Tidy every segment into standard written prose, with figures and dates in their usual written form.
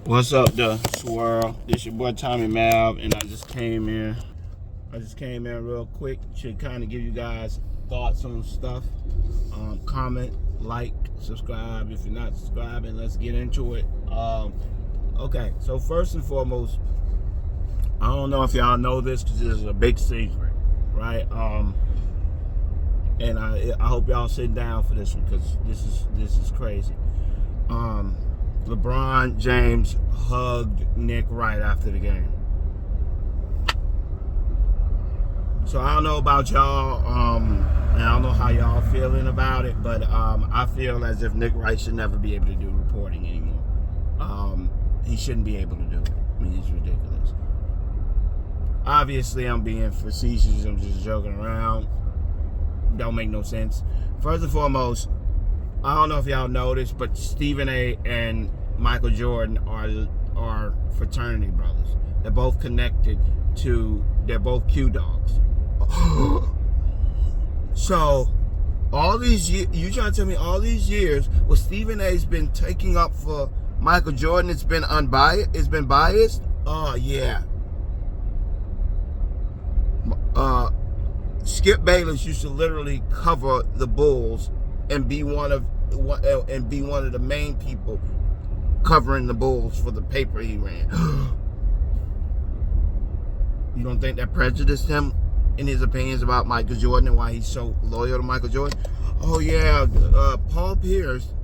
What's up, the swirl? This your boy Tommy Mav, and I just came in real quick to kind of give you guys thoughts on stuff. Comment, like, subscribe if you're not subscribing. Let's get into it. Okay, so first and foremost, I don't know if y'all know this because this is a big secret, right? And I hope y'all sit down for this one because this is crazy. LeBron James hugged Nick Wright after the game. So I don't know about y'all, and I don't know how y'all feeling about it, but I feel as if Nick Wright should never be able to do reporting anymore. He shouldn't be able to do it. I mean, it's ridiculous. Obviously, I'm being facetious. I'm just joking around. Don't make no sense. First and foremost, I don't know if y'all noticed, but Stephen A. and Michael Jordan are fraternity brothers. They're both connected to, they're both Q dogs. So, all these years, you trying to tell me all these years, what Stephen A.'s been taking up for Michael Jordan, it's been unbiased, it's been biased? Oh, yeah. Skip Bayless used to literally cover the Bulls and be one of the main people covering the Bulls for the paper he ran. You don't think that prejudiced him in his opinions about Michael Jordan and why he's so loyal to Michael Jordan? Oh yeah, Paul Pierce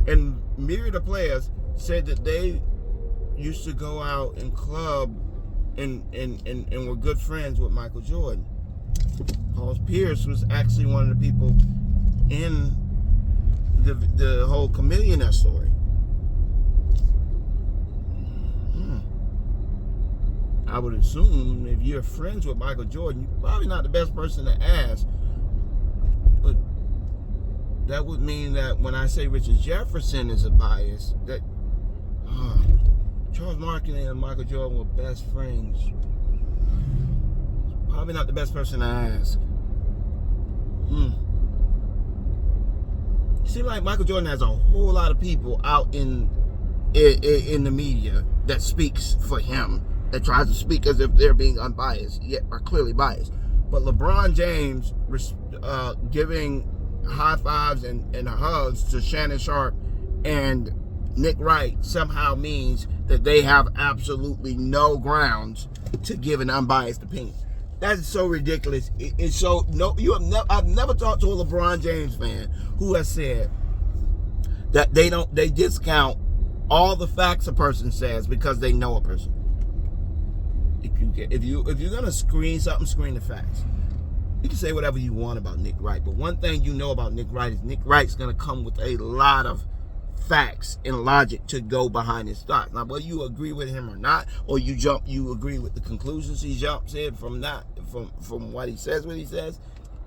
and myriad of players said that they used to go out and club and were good friends with Michael Jordan. Paul Pierce was actually one of the people in the whole Chameleonaire story. I would assume if you're friends with Michael Jordan, you're probably not the best person to ask. But that would mean that when I say Richard Jefferson is a bias, that Charles Martinet and Michael Jordan were best friends. Probably not the best person to ask. It seems like Michael Jordan has a whole lot of people out in the media that speaks for him, that tries to speak as if they're being unbiased, yet are clearly biased. But LeBron James giving high fives and hugs to Shannon Sharpe and Nick Wright somehow means that they have absolutely no grounds to give an unbiased opinion. That is so ridiculous. It's so I've never talked to a LeBron James fan who has said that they discount all the facts a person says because they know a person. If you're gonna screen something, screen the facts. You can say whatever you want about Nick Wright, but one thing you know about Nick Wright is Nick Wright's gonna come with a lot of facts and logic to go behind his thoughts. Now, whether you agree with him or not, or you agree with the conclusions he jumps in from what he says,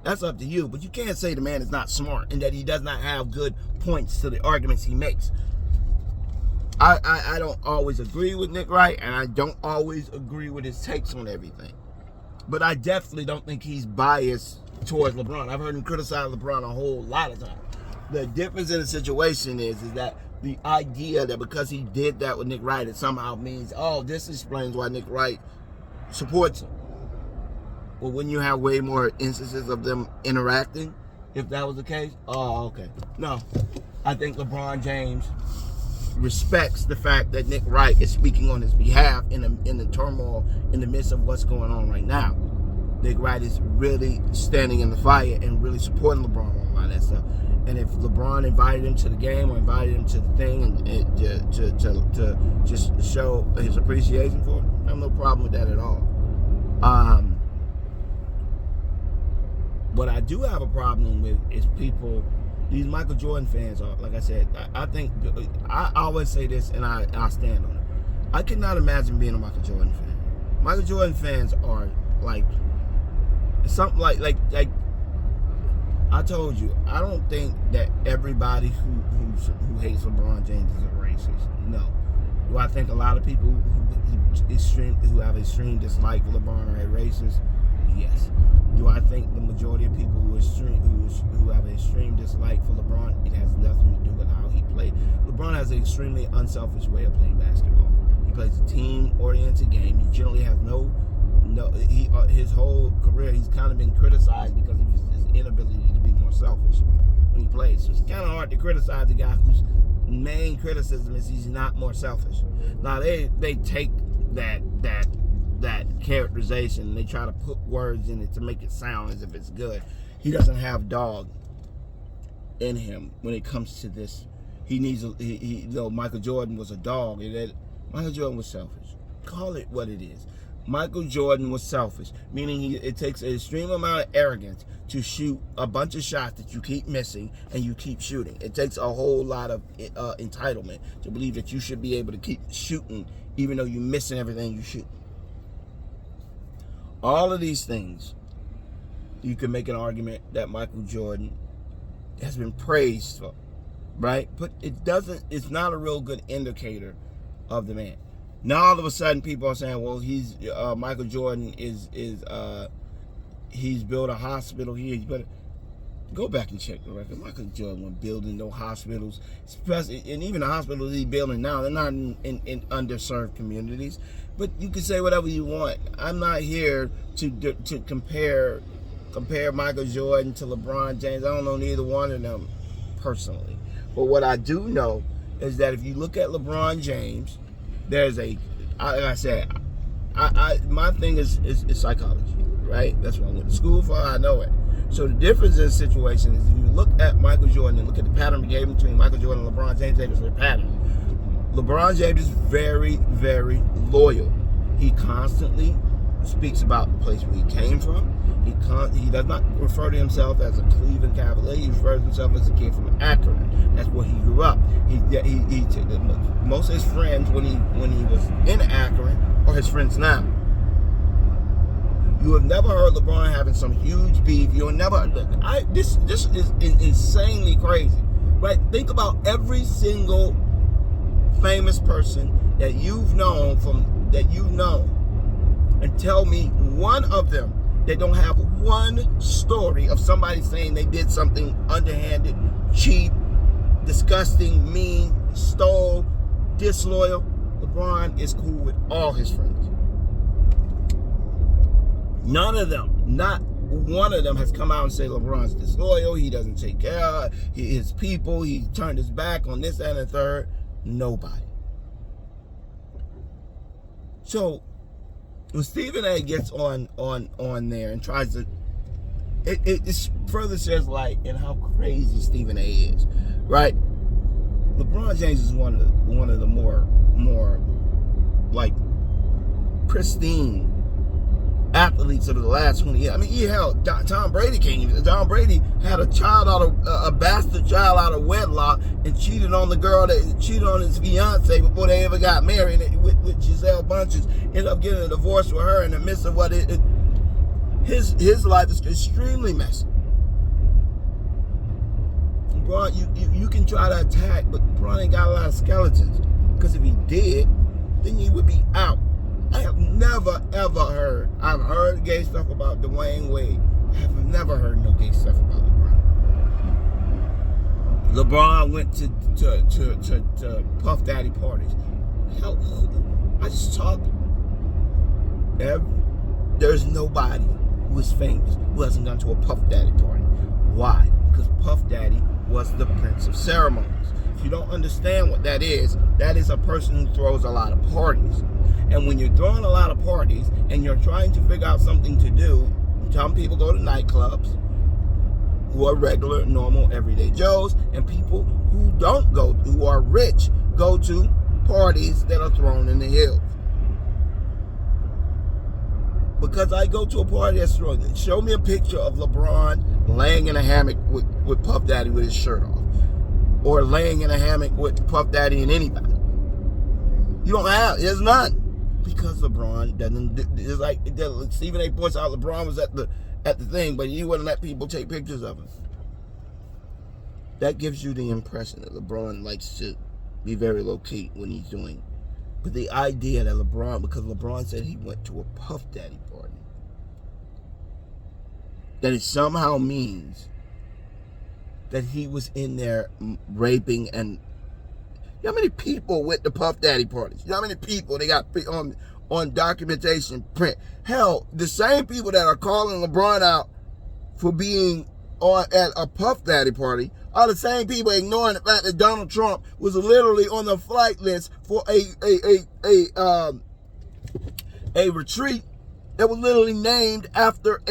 that's up to you. But you can't say the man is not smart and that he does not have good points to the arguments he makes. I don't always agree with Nick Wright, and I don't always agree with his takes on everything. But I definitely don't think he's biased towards LeBron. I've heard him criticize LeBron a whole lot of times. The difference in the situation is that the idea that because he did that with Nick Wright, it somehow means, oh, this explains why Nick Wright supports him. Well, wouldn't you have way more instances of them interacting if that was the case? Oh, okay. No, I think LeBron James respects the fact that Nick Wright is speaking on his behalf in the turmoil, in the midst of what's going on right now. Nick Wright is really standing in the fire and really supporting LeBron on a lot of that stuff. And if LeBron invited him to the game or invited him to the thing and to just show his appreciation for it, I have no problem with that at all. What I do have a problem with is people, these Michael Jordan fans are, like I said, I think, I always say this and I stand on it. I could not imagine being a Michael Jordan fan. Michael Jordan fans are like, something like I told you, I don't think that everybody who hates LeBron James is a racist. No. Do I think a lot of people who have extreme dislike for LeBron are racist? Yes. Do I think the majority of people who have an extreme dislike for LeBron, it has nothing to do with how he played. LeBron has an extremely unselfish way of playing basketball. He plays a team-oriented game. He generally has his whole career, he's kind of been criticized because of his inability to be more selfish when he plays. So it's kind of hard to criticize a guy whose main criticism is he's not more selfish. Now they take that characterization and they try to put words in it to make it sound as if it's good. He doesn't have dog in him when it comes to this. He needs Michael Jordan was a dog. Michael Jordan was selfish. Call it what it is. Michael Jordan was selfish, meaning it takes an extreme amount of arrogance to shoot a bunch of shots that you keep missing and you keep shooting. It takes a whole lot of entitlement to believe that you should be able to keep shooting even though you're missing everything you shoot. All of these things, you can make an argument that Michael Jordan has been praised for, right? But it's not a real good indicator of the man. Now all of a sudden people are saying, well, Michael Jordan he's built a hospital here. But go back and check the record. Michael Jordan wasn't building no hospitals, especially, and even the hospitals he's building now, they're not in underserved communities. But you can say whatever you want. I'm not here to compare Michael Jordan to LeBron James. I don't know neither one of them personally. But what I do know is that if you look at LeBron James, there's like I said, my thing is psychology, right? That's what I went to school for. I know it. So the difference in the situation is if you look at Michael Jordan and look at the pattern behavior between Michael Jordan and LeBron James, there's a pattern. LeBron James is very, very loyal. He constantly speaks about the place where he came from. He does not refer to himself as a Cleveland Cavalier. He refers to himself as a kid from Akron. That's where he grew up. Most of his friends when he was in Akron are his friends now. You have never heard LeBron having some huge beef. You'll never. This is insanely crazy, right? Think about every single famous person that you've known and tell me one of them that don't have one story of somebody saying they did something underhanded, cheap, disgusting, mean, stole, disloyal. LeBron is cool with all his friends. None of them, not one of them has come out and say LeBron's disloyal, he doesn't take care of his people, he turned his back on this, that, and the third. Nobody. So when Stephen A gets on there and tries to, it further says light in how crazy Stephen A is, right? LeBron James is one of the more like pristine athletes of the last 20 years. I mean, Tom Brady Tom Brady had a bastard child out of wedlock and cheated on the girl that cheated on his fiance before they ever got married with Giselle Bunches. Ended up getting a divorce with her in the midst of what his life is extremely messy. Bro, you can try to attack, but Bron ain't got a lot of skeletons. Because if he did, then he would be out. I have never, ever heard. I've heard gay stuff about Dwayne Wade. I have never heard no gay stuff about LeBron. LeBron went to Puff Daddy parties. Hell, I just talked. There's nobody who is famous who hasn't gone to a Puff Daddy party. Why? Because Puff Daddy was the Prince of Ceremonies. If you don't understand what that is a person who throws a lot of parties. And when you're throwing a lot of parties and you're trying to figure out something to do, some people go to nightclubs who are regular, normal, everyday Joes, and people who don't go, who are rich, go to parties that are thrown in the hills. Because I go to a party that's thrown, show me a picture of LeBron laying in a hammock with Puff Daddy with his shirt off. Or laying in a hammock with Puff Daddy and anybody. You don't have, there's none. Because LeBron doesn't, it's like Stephen A points out, LeBron was at the thing, but he wouldn't let people take pictures of him. That gives you the impression that LeBron likes to be very low key when he's doing. But the idea that because LeBron said he went to a Puff Daddy party, that it somehow means that he was in there raping. And you know how many people went to Puff Daddy parties? You know how many people they got on documentation print? Hell, the same people that are calling LeBron out for being at a Puff Daddy party are the same people ignoring the fact that Donald Trump was literally on the flight list for a retreat that was literally named after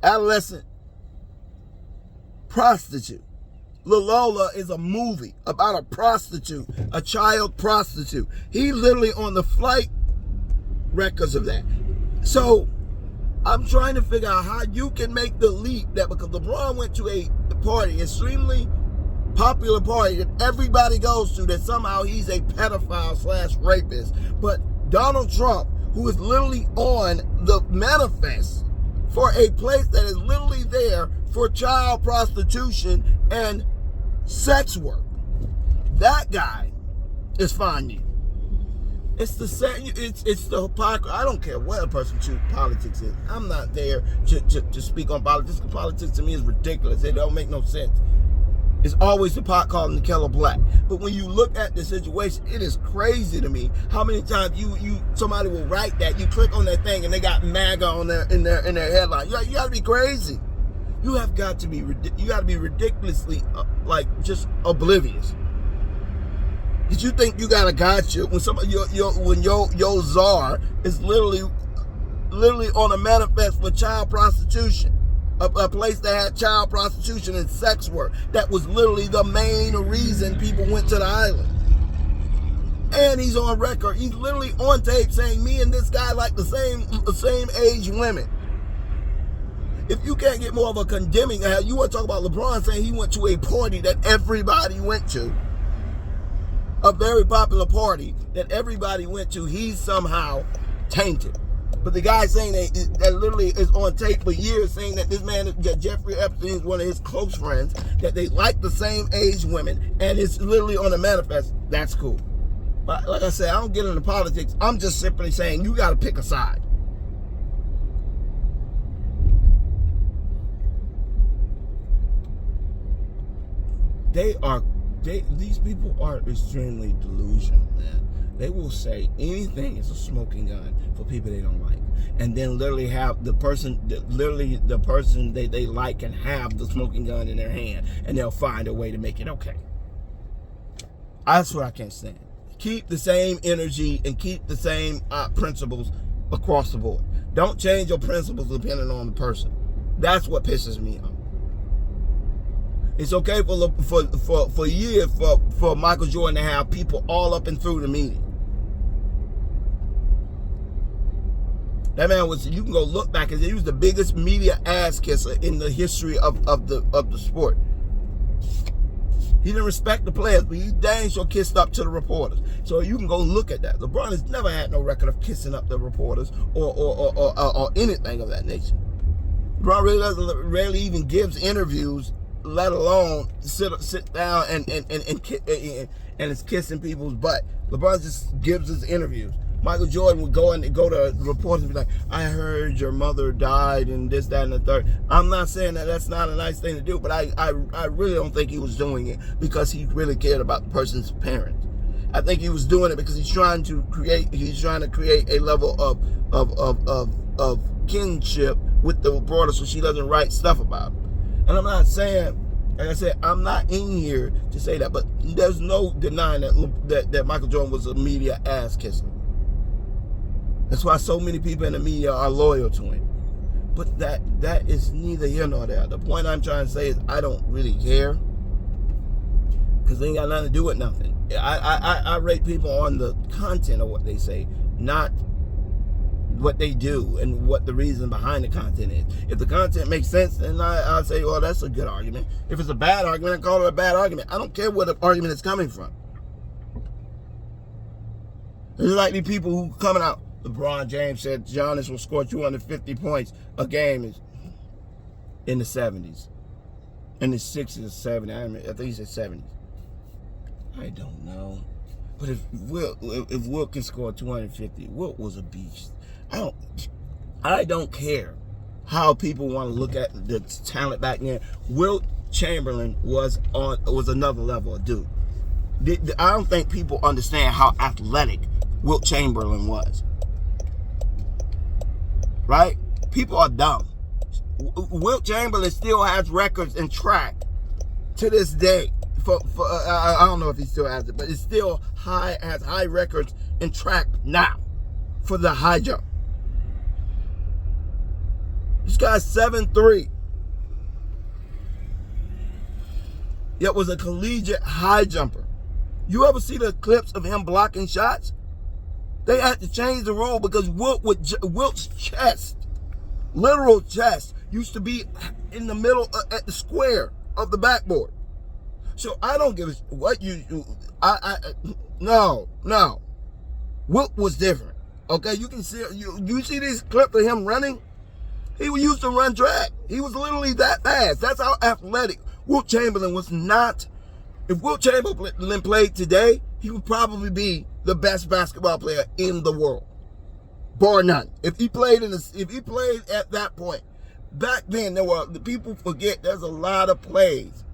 adolescent prostitute. La Lola is a movie about a prostitute, a child prostitute. He literally on the flight records of that. So I'm trying to figure out how you can make the leap that because LeBron went to a party, extremely popular party that everybody goes to, that somehow he's a pedophile / rapist. But Donald Trump, who is literally on the manifest for a place that is literally there for child prostitution and sex work, that guy is finding. It's the same. It's the hypocrisy. I don't care what a person chooses politics is. I'm not there to speak on politics. Politics to me is ridiculous. It don't make no sense. It's always the pot calling the kettle black. But when you look at the situation, it is crazy to me how many times somebody will write that, you click on that thing and they got MAGA on in their headline. You got to be crazy. You got to be ridiculously just oblivious. Did you think you got a gotcha when somebody when your czar is literally on a manifest for child prostitution, a place that had child prostitution and sex work? That was literally the main reason people went to the island. And he's on record. He's literally on tape saying me and this guy like the same age women. If you can't get more of a condemning, you want to talk about LeBron saying he went to a party that everybody went to. A very popular party that everybody went to, he's somehow tainted. But the guy saying that literally is on tape for years saying that this man, that Jeffrey Epstein is one of his close friends, that they like the same age women, and it's literally on the manifest, that's cool. But like I said, I don't get into politics. I'm just simply saying you got to pick a side. These people are extremely delusional, man. They will say anything is a smoking gun for people they don't like, and then literally have the person they like can have the smoking gun in their hand, and they'll find a way to make it okay. That's what I can't stand. Keep the same energy and keep the same principles across the board. Don't change your principles depending on the person. That's what pisses me off. It's okay for years for Michael Jordan to have people all up and through the meeting. That man you can go look back, and he was the biggest media ass kisser in the history of the sport. He didn't respect the players, but he dang sure kissed up to the reporters. So you can go look at that. LeBron has never had no record of kissing up the reporters or anything of that nature. LeBron rarely even gives interviews, let alone sit down and is kissing people's butt. LeBron just gives his interviews. Michael Jordan would go to reporters and be like, I heard your mother died and this, that, and the third. I'm not saying that that's not a nice thing to do, but I really don't think he was doing it because he really cared about the person's parents. I think he was doing it because he's trying to create a level of kinship with the reporter so she doesn't write stuff about him. And I'm not saying, like I said, I'm not in here to say that, but there's no denying that Michael Jordan was a media ass kisser. That's why so many people in the media are loyal to him. But that is neither here nor there. The point I'm trying to say is I don't really care, because they ain't got nothing to do with nothing. I rate people on the content of what they say, not what they do and what the reason behind the content is. If the content makes sense, then I'll say, well, that's a good argument. If it's a bad argument, I call it a bad argument. I don't care where the argument is coming from. There's like these people who coming out. LeBron James said Giannis will score 250 points a game in the 70s. In the 60s or 70s. I think he said 70s. I don't know. But if Wilt can score 250, Wilt was a beast. I don't care how people want to look at the talent back then. Wilt Chamberlain was another level of dude. I don't think people understand how athletic Wilt Chamberlain was. Right? People are dumb. Wilt Chamberlain still has records in track to this day. I don't know if he still has it, but it still has high records in track now for the high jump. This guy's 7'3". Yet was a collegiate high jumper. You ever see the clips of him blocking shots? They had to change the rule because Wilt's chest, literal chest, used to be in the middle at the square of the backboard. So I don't give a what no. Wilt was different. Okay, you can see you see these clips of him running. He used to run track. He was literally that fast. That's how athletic Wilt Chamberlain was. Not. If Wilt Chamberlain played today, he would probably be the best basketball player in the world, bar none. If he played at that point, back then the people forget there's a lot of plays.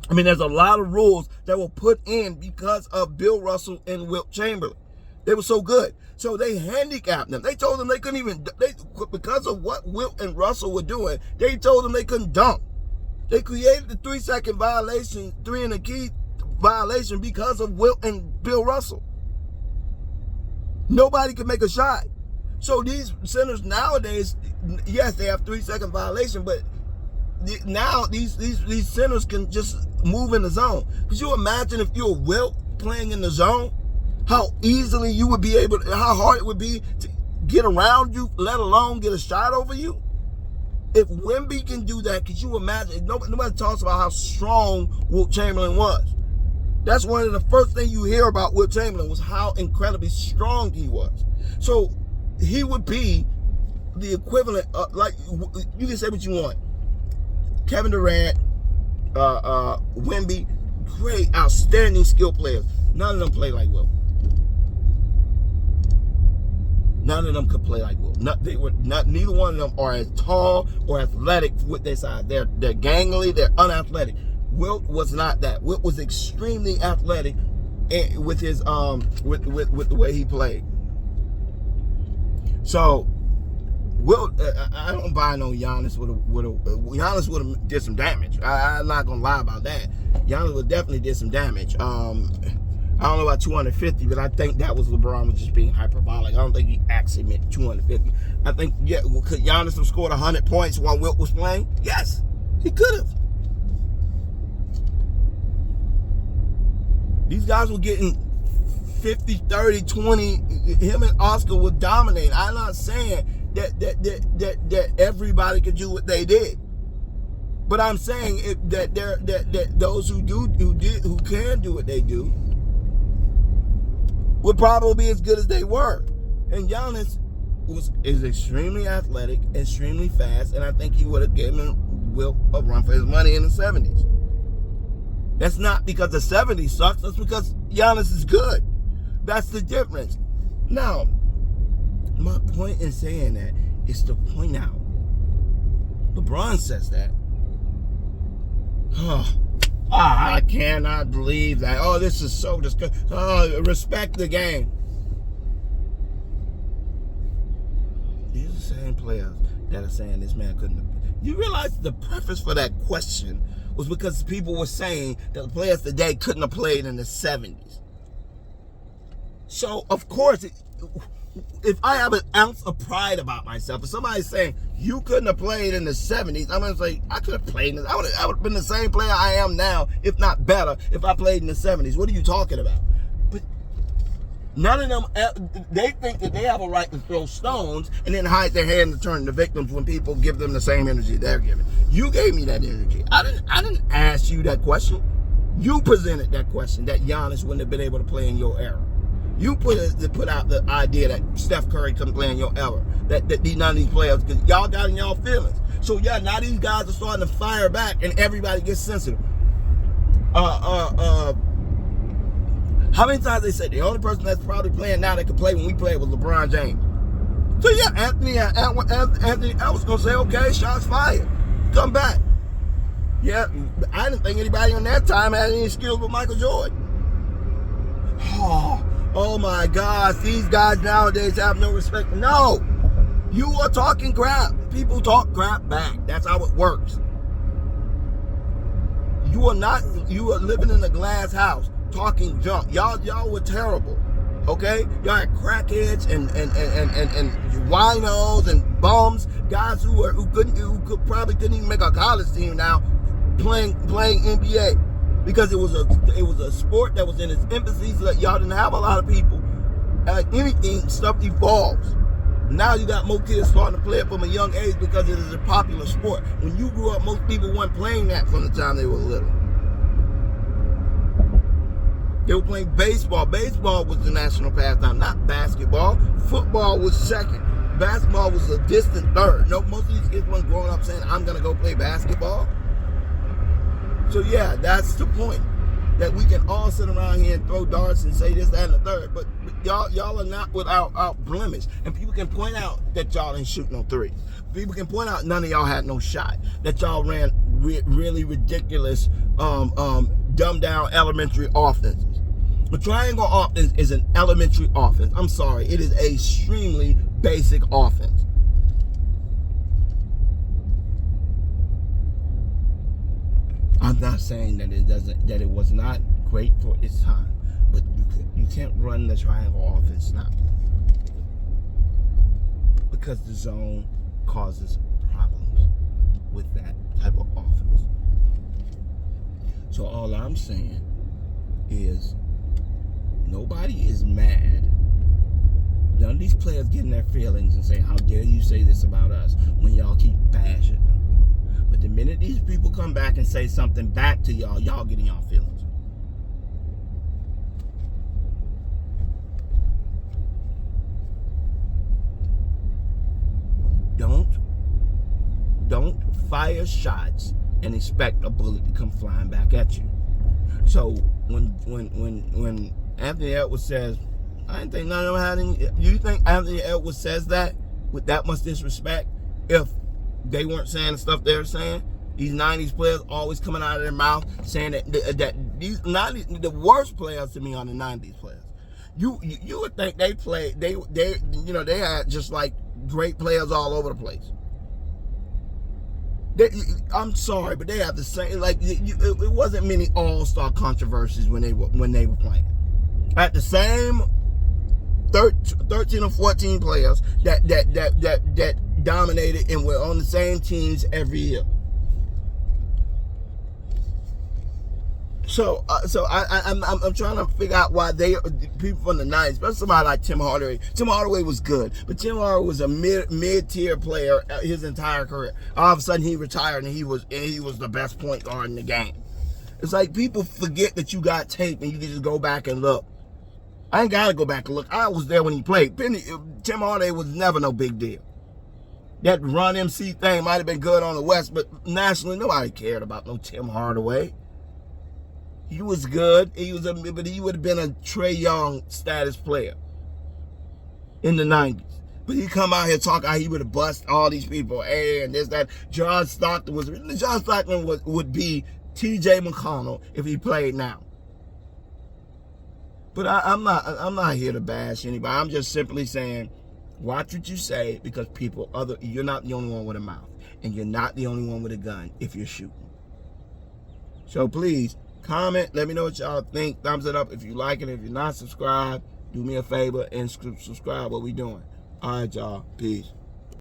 I mean, there's a lot of rules that were put in because of Bill Russell and Wilt Chamberlain. They were so good. So they handicapped them. They told them they couldn't even, because of what Wilt and Russell were doing, they told them they couldn't dunk. They created the 3-second violation, 3 and a key violation because of Wilt and Bill Russell. Nobody could make a shot. So these centers nowadays, yes, they have 3-second violation, but now these centers can just move in the zone. Could you imagine if you were Wilt playing in the zone? How easily you would be able to, how hard it would be to get around you, let alone get a shot over you? If Wemby can do that, could you imagine? Nobody talks about how strong Wilt Chamberlain was. That's one of the first things you hear about Wilt Chamberlain was how incredibly strong he was. So he would be the equivalent of, like, you can say what you want. Kevin Durant, Wemby, great, outstanding skill players. None of them play like Wilt. None of them could play like Wilt. Neither one of them are as tall or athletic with their size. They're gangly, they're unathletic. Wilt was not that. Wilt was extremely athletic with his with the way he played. So Wilt, I don't buy no Giannis Giannis would have did some damage. I'm not gonna lie about that. Giannis would definitely did some damage. I don't know about 250, but I think that was LeBron was just being hyperbolic. I don't think he actually meant 250. I think, yeah, could Giannis have scored 100 points while Wilt was playing? Yes, he could have. These guys were getting 50, 30, 20. Him and Oscar would dominate. I'm not saying that everybody could do what they did, but I'm saying that those who can do what they do would probably be as good as they were. And Giannis is extremely athletic, extremely fast, and I think he would have given Wilt a run for his money in the 70s. That's not because the 70s sucks. That's because Giannis is good. That's the difference. Now, my point in saying that is to point out, LeBron says that. I cannot believe that. Oh, this is so disgusting. Oh, respect the game. These are the same players that are saying this man couldn't have. You realize the preface for that question was because people were saying that the players today couldn't have played in the 70s. So, of course, if I have an ounce of pride about myself, if somebody's saying you couldn't have played in the 70s, I'm going to say I could have played in this. I would have been the same player I am now, if not better, if I played in the 70s. What are you talking about? But none of them, they think that they have a right to throw stones and then hide their hand and turn to victims when people give them the same energy they're giving. You gave me that energy. I didn't ask you that question. You presented that question, that Giannis wouldn't have been able to play in your era. You put out the idea that Steph Curry couldn't play in your era. That none of these players, because y'all got in y'all feelings. So yeah, now these guys are starting to fire back and everybody gets sensitive. How many times they said the only person that's probably playing now that could play when we played was LeBron James? So yeah, Anthony was gonna say, okay, shots fired, come back. Yeah, I didn't think anybody on that time had any skills with Michael Jordan. Oh my gosh, these guys nowadays have no respect. No, you are talking crap. People talk crap back. That's how it works. You are living in a glass house talking junk. Y'all were terrible. Okay? Y'all had crackheads and winos and bums, guys who probably couldn't even make a college team now playing NBA. Because it was a sport that was in its infancy, so that y'all didn't have a lot of people. Anything, stuff evolves. Now you got more kids starting to play it from a young age because it is a popular sport. When you grew up, most people weren't playing that from the time they were little. They were playing baseball. Baseball was the national pastime, not basketball. Football was second. Basketball was a distant third. No, most of these kids weren't growing up saying, I'm going to go play basketball. So yeah, that's the point. That we can all sit around here and throw darts and say this, that, and the third. But y'all are not without blemish. And people can point out that y'all didn't shoot no threes. People can point out none of y'all had no shot. That y'all ran really ridiculous, dumbed down elementary offenses. The triangle offense is an elementary offense. I'm sorry, it is a extremely basic offense. I'm not saying that it was not great for its time, but you can't run the triangle offense now because the zone causes problems with that type of offense. So all I'm saying is nobody is mad. None of these players getting their feelings and saying, how dare you say this about us when y'all keep bashing them. But the minute these people come back and say something back to y'all, y'all getting y'all feelings. Don't fire shots and expect a bullet to come flying back at you. So when Anthony Edwards says, I didn't think none of them had any, you think Anthony Edwards says that with that much disrespect if they weren't saying the stuff they were saying? These 90s players always coming out of their mouth saying that these 90s, the worst players to me are the 90s players. You would think they had just like great players all over the place. I'm sorry, but they have the same, like it wasn't many all-star controversies when they were playing. At the same 13 or 14 players that dominated and were on the same teams every year. So I'm trying to figure out why people from the 90s, especially somebody like Tim Hardaway. Tim Hardaway was good, but Tim Hardaway was a mid-tier player his entire career. All of a sudden he retired and he was the best point guard in the game. It's like people forget that you got tape and you can just go back and look. I ain't gotta go back and look. I was there when he played. Tim Hardaway was never no big deal. That Run MC thing might have been good on the West, but nationally nobody cared about no Tim Hardaway. He was good. But he would have been a Trae Young status player in the 90s. But he come out here talking how he would have bust all these people. Hey, and this, that. John Stockton would be T.J. McConnell if he played now. But I'm not here to bash anybody. I'm just simply saying, watch what you say because you're not the only one with a mouth. And you're not the only one with a gun if you're shooting. So please, comment, let me know what y'all think. Thumbs it up if you like it. If you're not subscribed, do me a favor and subscribe what we doing. All right, y'all. Peace.